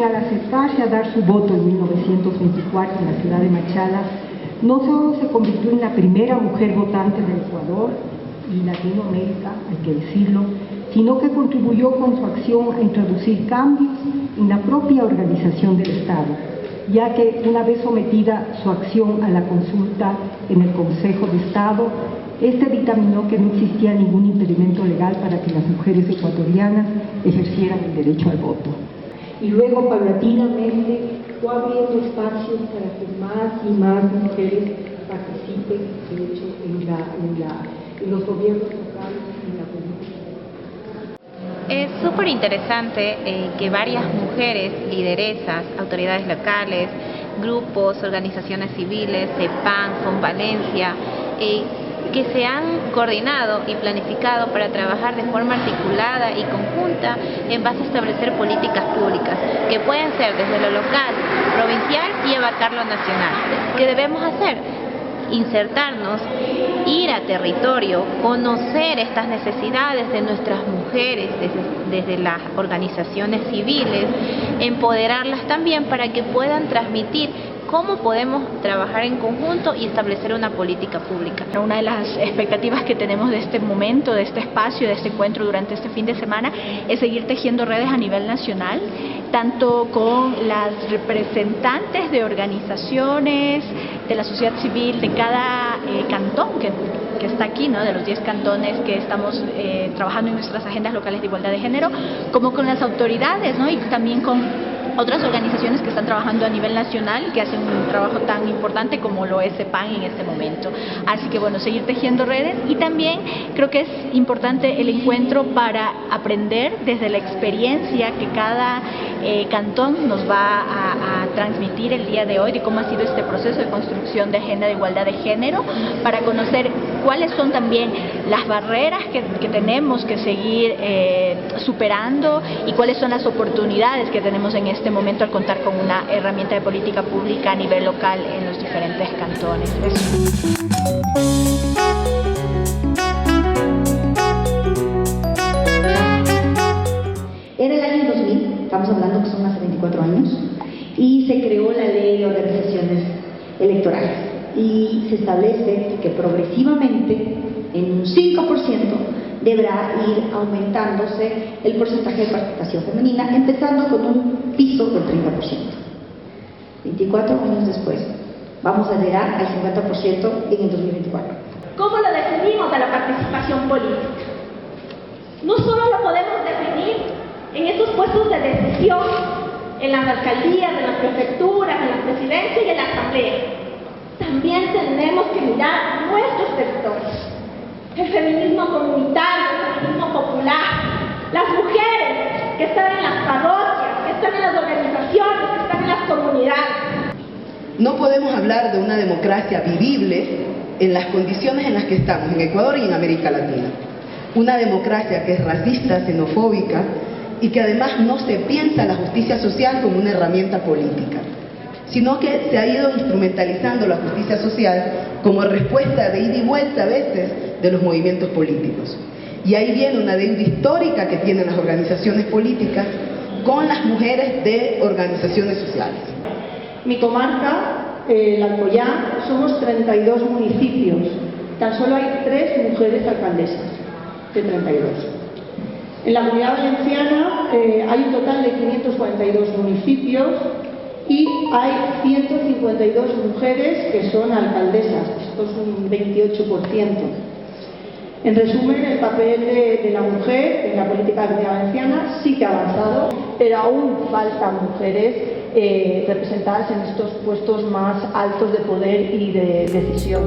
quien al acercarse a dar su voto en 1924 en la ciudad de Machala, no solo se convirtió en la primera mujer votante del Ecuador y Latinoamérica, hay que decirlo, sino que contribuyó con su acción a introducir cambios en la propia organización del Estado, ya que una vez sometida su acción a la consulta en el Consejo de Estado, este dictaminó que no existía ningún impedimento legal para que las mujeres ecuatorianas ejercieran el derecho al voto. Y luego, paulatinamente, fue abriendo espacios para que más y más mujeres participen, de hecho, en los gobiernos locales y en la política. Es súper interesante que varias mujeres, lideresas, autoridades locales, grupos, organizaciones civiles, CEPAN, Fond Valencia, que se han coordinado y planificado para trabajar de forma articulada y conjunta en base a establecer políticas públicas que pueden ser desde lo local, provincial y abarcar lo nacional. ¿Qué debemos hacer? Insertarnos, ir a territorio, conocer estas necesidades de nuestras mujeres desde las organizaciones civiles, empoderarlas también para que puedan transmitir cómo podemos trabajar en conjunto y establecer una política pública. Una de las expectativas que tenemos de este momento, de este espacio, de este encuentro durante este fin de semana, es seguir tejiendo redes a nivel nacional, tanto con las representantes de organizaciones, de la sociedad civil, de cada cantón que está aquí, ¿no? De los 10 cantones que estamos trabajando en nuestras agendas locales de igualdad de género, como con las autoridades, ¿no? Y también con otras organizaciones que están trabajando a nivel nacional y que hacen un trabajo tan importante como lo es CEPAN en este momento. Así que bueno, seguir tejiendo redes, y también creo que es importante el encuentro para aprender desde la experiencia que cada cantón nos va a transmitir el día de hoy, de cómo ha sido este proceso de construcción de agenda de igualdad de género, para conocer cuáles son también las barreras que tenemos que seguir superando y cuáles son las oportunidades que tenemos en este momento al contar con una herramienta de política pública a nivel local en los diferentes cantones. Era el año 2000, estamos hablando que son hace 24 años, y se creó la ley de organizaciones electorales y se establece que progresivamente en un 5% deberá ir aumentándose el porcentaje de participación femenina, empezando con un piso del 30%. 24 años después, vamos a llegar al 50% en el 2024. ¿Cómo lo definimos a la participación política? No solo lo podemos definir en esos puestos de decisión, en las alcaldías, en las prefecturas, en la presidencia y en la asamblea. También tenemos que mirar nuestros territorios. El feminismo comunitario, el feminismo popular, las mujeres que están en las parroquias, que están en las organizaciones, que están en las comunidades. No podemos hablar de una democracia vivible en las condiciones en las que estamos en Ecuador y en América Latina. Una democracia que es racista, xenofóbica y que además no se piensa la justicia social como una herramienta política, sino que se ha ido instrumentalizando la justicia social como respuesta de ida y vuelta a veces de los movimientos políticos. Y ahí viene una deuda histórica que tienen las organizaciones políticas con las mujeres de organizaciones sociales. Mi comarca, el Alcoyá, somos 32 municipios. Tan solo hay 3 mujeres alcaldesas de 32. En la Comunidad Valenciana hay un total de 542 municipios y hay 152 mujeres que son alcaldesas. Esto es un 28%. En resumen, el papel de la mujer en la política de la Comunidad Valenciana sí que ha avanzado, pero aún faltan mujeres representadas en estos puestos más altos de poder y de decisión.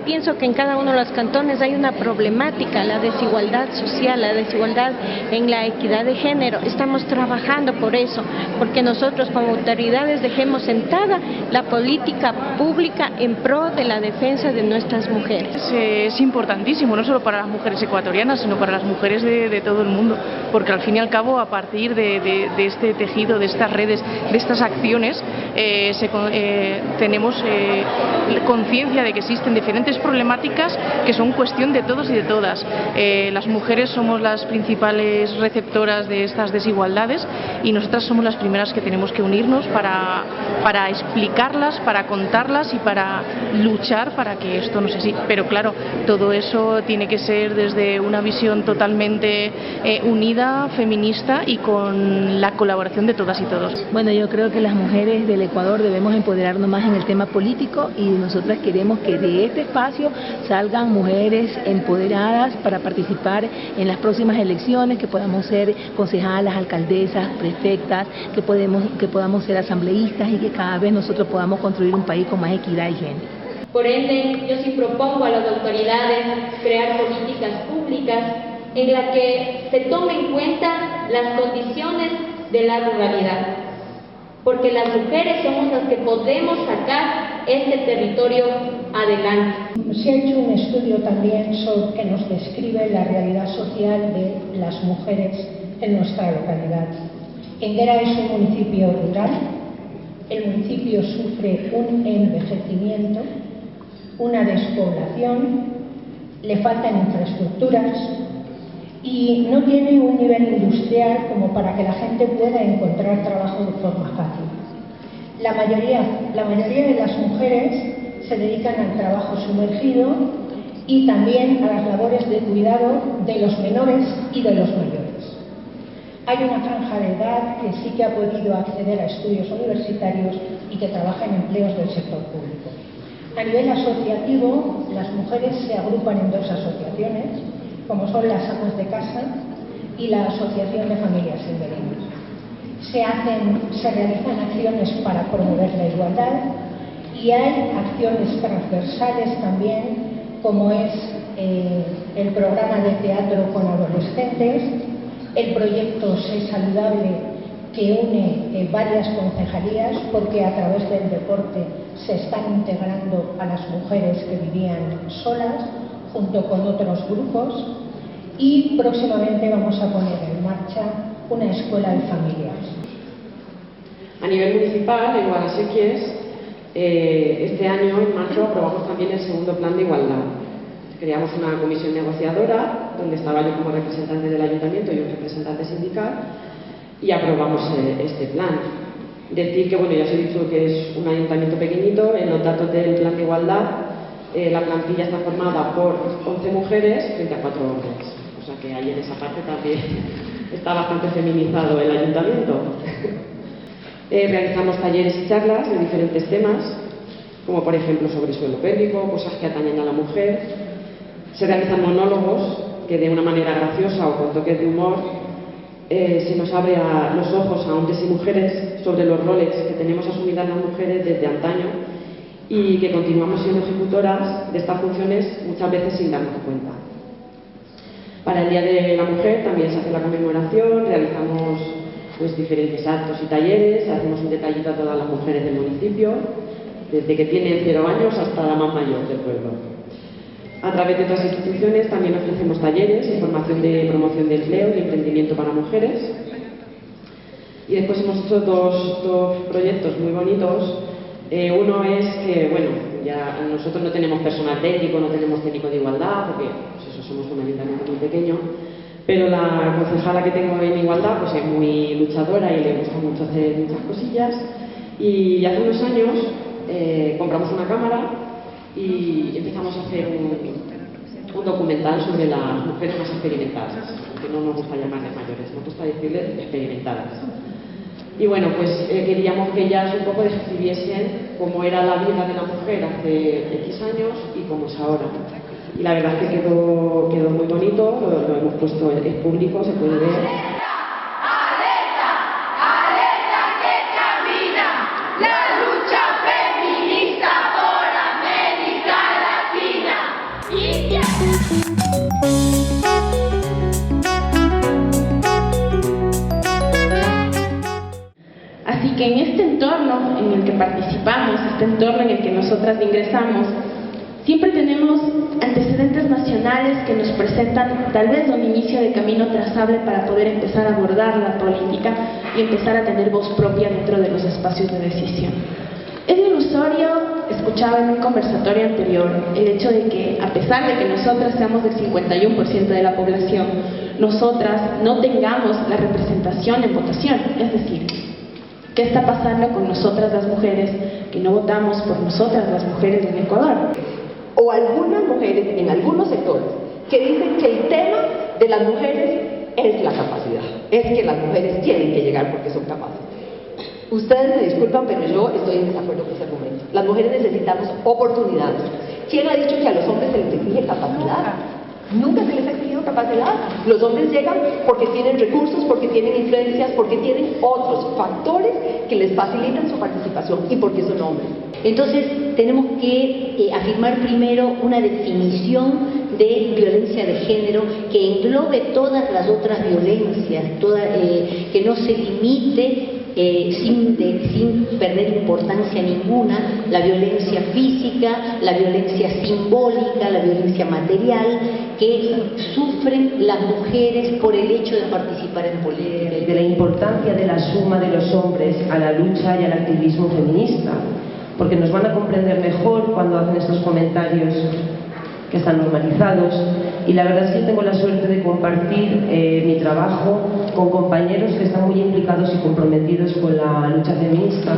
Pienso que en cada uno de los cantones hay una problemática, la desigualdad social, la desigualdad en la equidad de género. Estamos trabajando por eso, porque nosotros como autoridades dejemos sentada la política pública en pro de la defensa de nuestras mujeres. Es importantísimo, no solo para las mujeres ecuatorianas, sino para las mujeres de todo el mundo, porque al fin y al cabo, a partir de este tejido, de estas redes, de estas acciones, tenemos conciencia de que existen diferentes problemáticas que son cuestión de todos y de todas. Las mujeres somos las principales receptoras de estas desigualdades y nosotras somos las primeras que tenemos que unirnos para explicarlas, para contarlas y para luchar para que esto no sea así. Pero claro, todo eso tiene que ser desde una visión totalmente unida, feminista y con la colaboración de todas y todos. Bueno, yo creo que las mujeres del Ecuador debemos empoderarnos más en el tema político y nosotras queremos que de este espacio salgan mujeres empoderadas para participar en las próximas elecciones, que podamos ser concejalas, alcaldesas, prefectas, que podamos ser asambleístas y que cada vez nosotros podamos construir un país con más equidad y género. Por ende, yo sí propongo a las autoridades crear políticas públicas en las que se tomen en cuenta las condiciones de la ruralidad, porque las mujeres somos las que podemos sacar este territorio adelante. Se ha hecho un estudio también que nos describe la realidad social de las mujeres en nuestra localidad. Enguera es un municipio rural, el municipio sufre un envejecimiento, una despoblación, le faltan infraestructuras y no tiene un nivel industrial como para que la gente pueda encontrar trabajo de forma fácil. La mayoría de las mujeres se dedican al trabajo sumergido y también a las labores de cuidado de los menores y de los mayores. Hay una franja de edad que sí que ha podido acceder a estudios universitarios y que trabaja en empleos del sector público. A nivel asociativo, las mujeres se agrupan en dos asociaciones, como son las amas de casa y la Asociación de Familias Enguereñas. Se realizan acciones para promover la igualdad y hay acciones transversales también, como es el programa de teatro con adolescentes, el proyecto Sé Saludable, que une varias concejalías, porque a través del deporte se están integrando a las mujeres que vivían solas, junto con otros grupos, y próximamente vamos a poner en marcha una escuela de familias. A nivel municipal, en Guadalsequies, este año, en marzo, aprobamos también el segundo plan de igualdad. Creamos una comisión negociadora, donde estaba yo como representante del ayuntamiento y un representante sindical, y aprobamos este plan. Decir que, bueno, ya os he dicho que es un ayuntamiento pequeñito. En los datos del plan de igualdad, la plantilla está formada por 11 mujeres frente a 4 hombres. O sea que ahí en esa parte también está bastante feminizado el ayuntamiento. Realizamos talleres y charlas de diferentes temas, como por ejemplo sobre suelo pélvico, cosas que atañen a la mujer. Se realizan monólogos que de una manera graciosa o con toques de humor se nos abre los ojos a hombres y mujeres sobre los roles que tenemos asumidas las mujeres desde antaño y que continuamos siendo ejecutoras de estas funciones muchas veces sin darnos cuenta. Para el Día de la Mujer también se hace la conmemoración, realizamos diferentes actos y talleres, hacemos un detallito a todas las mujeres del municipio, desde que tienen 0 años hasta la más mayor del pueblo. A través de otras instituciones también ofrecemos talleres y formación de promoción de empleo y emprendimiento para mujeres. Y después hemos hecho dos proyectos muy bonitos. Uno es que, bueno, ya nosotros no tenemos personal técnico, no tenemos técnico de igualdad, porque pues eso, somos un ayuntamiento muy pequeño, pero la concejala que tengo en igualdad pues es muy luchadora y le gusta mucho hacer muchas cosillas. Y hace unos años compramos una cámara y empezamos a hacer un documental sobre las mujeres más experimentadas, que no nos gusta llamarles mayores, nos gusta decirles experimentadas. Y bueno, pues queríamos que ellas un poco describiesen cómo era la vida de la mujer hace X años y cómo es ahora. Y la verdad es que quedó muy bonito, lo hemos puesto, es público, se puede ver. el que participamos, este entorno en el que nosotras ingresamos, siempre tenemos antecedentes nacionales que nos presentan tal vez un inicio de camino trazable para poder empezar a abordar la política y empezar a tener voz propia dentro de los espacios de decisión. Es ilusorio, escuchaba en un conversatorio anterior, el hecho de que a pesar de que nosotras seamos del 51% de la población, nosotras no tengamos la representación en votación. Es decir, ¿qué está pasando con nosotras las mujeres que no votamos por nosotras las mujeres en Ecuador? O algunas mujeres en algunos sectores que dicen que el tema de las mujeres es la capacidad, es que las mujeres tienen que llegar porque son capaces. Ustedes me disculpan, pero yo estoy en desacuerdo con ese argumento. Las mujeres necesitamos oportunidades. ¿Quién ha dicho que a los hombres se les exige capacidad? Nunca se les ha exigido capacidad. Los hombres llegan porque tienen recursos, porque tienen influencias, porque tienen otros factores que les facilitan su participación y porque son hombres. Entonces tenemos que afirmar primero una definición de violencia de género que englobe todas las otras violencias, que no se limite sin perder importancia ninguna, la violencia física, la violencia simbólica, la violencia material que sufren las mujeres por el hecho de participar en política. De la importancia de la suma de los hombres a la lucha y al activismo feminista, porque nos van a comprender mejor cuando hacen estos comentarios que están normalizados, y la verdad es que yo tengo la suerte de compartir mi trabajo con compañeros que están muy implicados y comprometidos con la lucha feminista.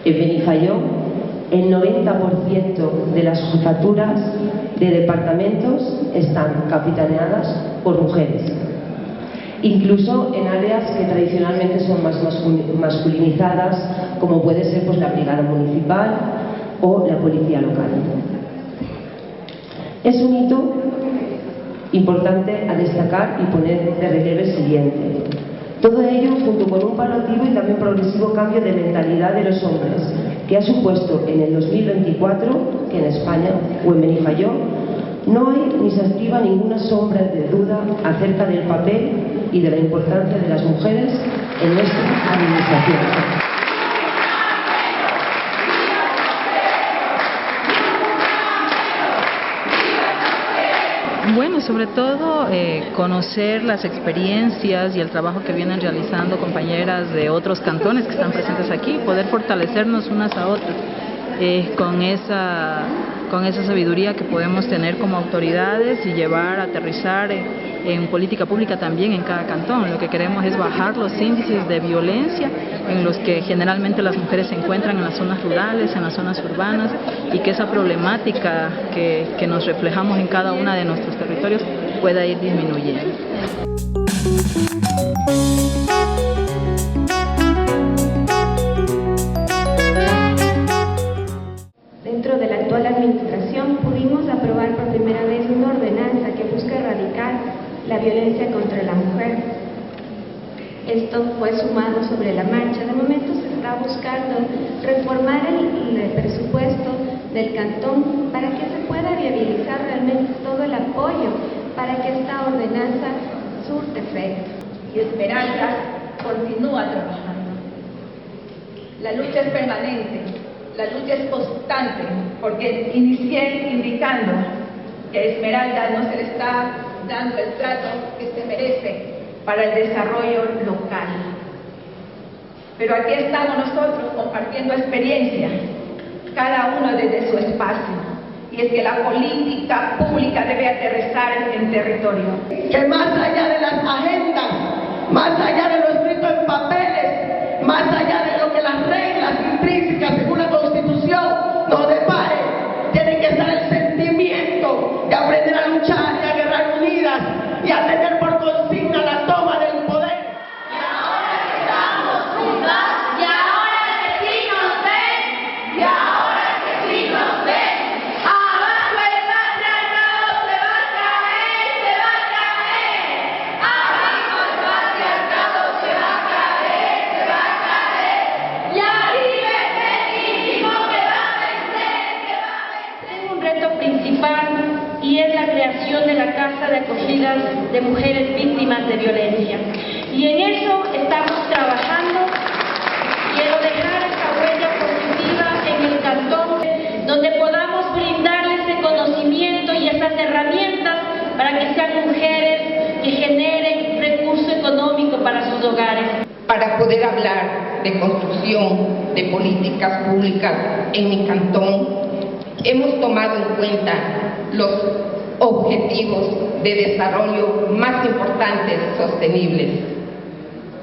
En Benifayó, el 90% de las jefaturas de departamentos están capitaneadas por mujeres, incluso en áreas que tradicionalmente son más masculinizadas, como puede ser pues, la brigada municipal o la policía local. Es un hito importante a destacar y poner de relieve el siguiente. Todo ello junto con un paulatino y también progresivo cambio de mentalidad de los hombres, que ha supuesto en el 2024 que en España o en Benifayó no hay ni se activa ninguna sombra de duda acerca del papel y de la importancia de las mujeres en nuestra administración. Bueno, sobre todo conocer las experiencias y el trabajo que vienen realizando compañeras de otros cantones que están presentes aquí, poder fortalecernos unas a otras con esa sabiduría que podemos tener como autoridades y llevar a aterrizar en política pública también en cada cantón. Lo que queremos es bajar los índices de violencia en los que generalmente las mujeres se encuentran en las zonas rurales, en las zonas urbanas, y que esa problemática que nos reflejamos en cada uno de nuestros territorios pueda ir disminuyendo. Dentro de la actual administración pudimos aprobar por primera vez una ordenanza que busca erradicar la violencia contra la mujer. Esto fue sumado sobre la marcha. De momento se está buscando reformar el presupuesto del cantón para que se pueda viabilizar realmente todo el apoyo para que esta ordenanza surte efecto. Y Esmeralda continúa trabajando. La lucha es permanente, la lucha es constante, porque inicié indicando que a Esmeralda no se le está dando el trato que se merece para el desarrollo local. Pero aquí estamos nosotros compartiendo experiencias, cada uno desde su espacio, y es que la política pública debe aterrizar en territorio. Que más allá de las agendas, más allá de lo escrito en papeles, más allá de lo que las reglas intrínsecas según la Constitución nos depare, tiene que estar el sentimiento de aprender a luchar y a guerrar unidas y a tener por consigna la toma del poder. Y ahora estamos juntas, y ahora que sí nos ven, y ahora que sí nos ven. Abajo el patriarcado se va a caer, se va a caer. Abajo el patriarcado se va a caer, se va a caer. Y arriba el feminismo que va a vencer, que va a vencer. Tengo un reto principal y es la creación de la Casa de Acogidas de Mujeres Víctimas de Violencia. Y en eso estamos trabajando. Quiero dejar esta huella para poder hablar de construcción de políticas públicas en mi cantón, hemos tomado en cuenta los objetivos de desarrollo más importantes sostenibles.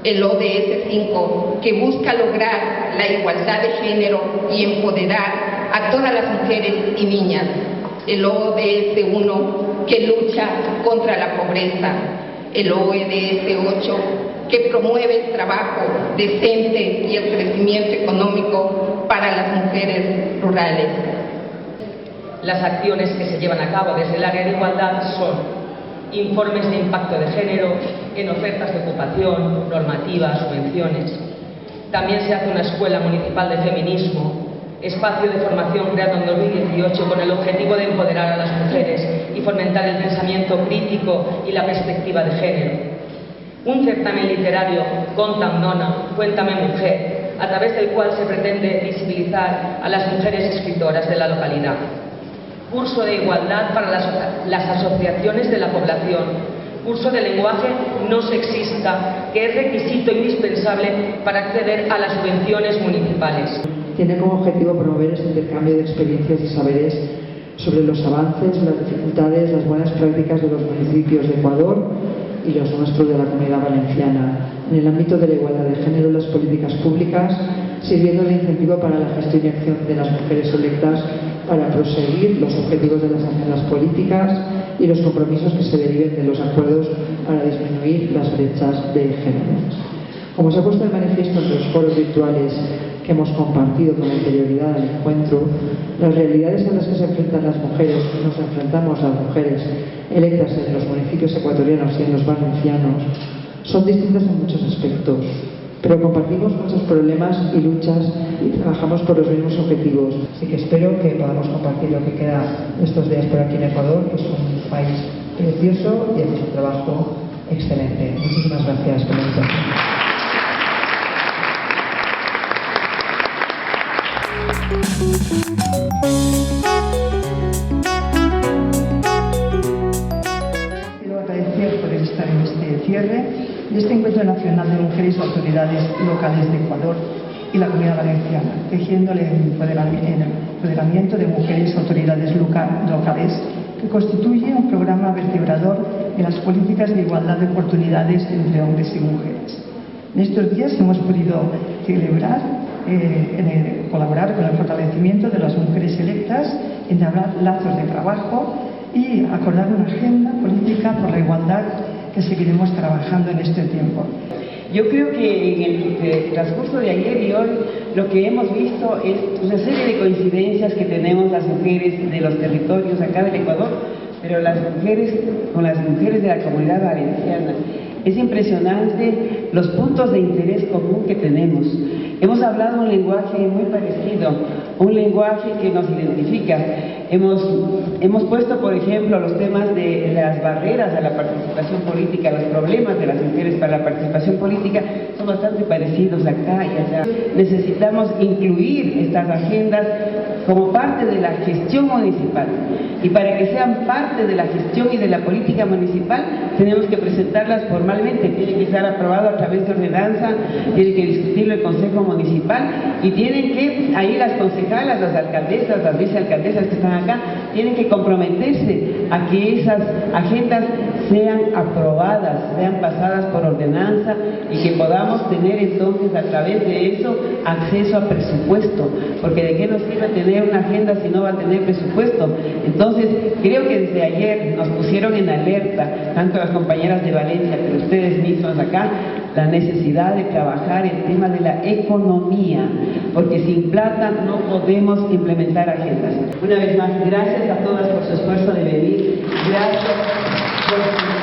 El ODS 5, que busca lograr la igualdad de género y empoderar a todas las mujeres y niñas. El ODS 1, que lucha contra la pobreza. El ODS 8, que promueve el trabajo decente y el crecimiento económico para las mujeres rurales. Las acciones que se llevan a cabo desde el área de igualdad son informes de impacto de género en ofertas de ocupación, normativas, subvenciones. También se hace una escuela municipal de feminismo, espacio de formación creado en 2018 con el objetivo de empoderar a las mujeres y fomentar el pensamiento crítico y la perspectiva de género. Un certamen literario, Contam Nona, Cuéntame Mujer, a través del cual se pretende visibilizar a las mujeres escritoras de la localidad. Curso de igualdad para las asociaciones de la población. Curso de lenguaje no sexista, que es requisito indispensable para acceder a las subvenciones municipales. Tiene como objetivo promover este intercambio de experiencias y saberes sobre los avances, las dificultades, las buenas prácticas de los municipios de Ecuador y los nuestros de la Comunidad Valenciana en el ámbito de la igualdad de género y las políticas públicas, sirviendo de incentivo para la gestión y acción de las mujeres electas para proseguir los objetivos de las agendas políticas y los compromisos que se deriven de los acuerdos para disminuir las brechas de género. Como se ha puesto de manifiesto en los foros virtuales que hemos compartido con anterioridad al encuentro, las realidades a las que se enfrentan las mujeres, nos enfrentamos las mujeres electas en los municipios ecuatorianos y en los valencianos, son distintas en muchos aspectos, pero compartimos muchos problemas y luchas y trabajamos por los mismos objetivos. Así que espero que podamos compartir lo que queda estos días por aquí en Ecuador, que es un país precioso y hace un trabajo excelente. Muchísimas gracias por la invitación. Quiero agradecer por estar en este cierre de este Encuentro Nacional de Mujeres y Autoridades Locales de Ecuador y la Comunidad Valenciana, tejiendo el empoderamiento de mujeres y autoridades locales, que constituye un programa vertebrador de las políticas de igualdad de oportunidades entre hombres y mujeres. En estos días hemos podido celebrar colaborar con el fortalecimiento de las mujeres electas, entablar lazos de trabajo y acordar una agenda política por la igualdad que seguiremos trabajando en este tiempo. Yo creo que en el transcurso de ayer y hoy lo que hemos visto es una serie de coincidencias que tenemos las mujeres de los territorios acá del Ecuador, pero las mujeres con las mujeres de la Comunidad Valenciana. Es impresionante los puntos de interés común que tenemos. Hemos hablado un lenguaje muy parecido, un lenguaje que nos identifica. Hemos puesto, por ejemplo, los temas de las barreras a la participación política, los problemas de las mujeres para la participación política, son bastante parecidos acá y allá. Necesitamos incluir estas agendas como parte de la gestión municipal. Y para que sean parte de la gestión y de la política municipal, tenemos que presentarlas formalmente. Tiene que estar aprobado a través de ordenanza, tiene que discutirlo el Consejo Municipal y tienen que, ahí las concejalas, las alcaldesas, las vicealcaldesas que están acá, tienen que comprometerse a que esas agendas sean aprobadas, sean pasadas por ordenanza y que podamos tener entonces a través de eso acceso a presupuesto, porque de qué nos sirve tener una agenda si no va a tener presupuesto. Entonces creo que desde ayer nos pusieron en alerta, tanto las compañeras de Valencia como ustedes mismos acá, la necesidad de trabajar el tema de la economía, porque sin plata no podemos implementar agendas. Una vez más, gracias a todas por su esfuerzo de venir, gracias por su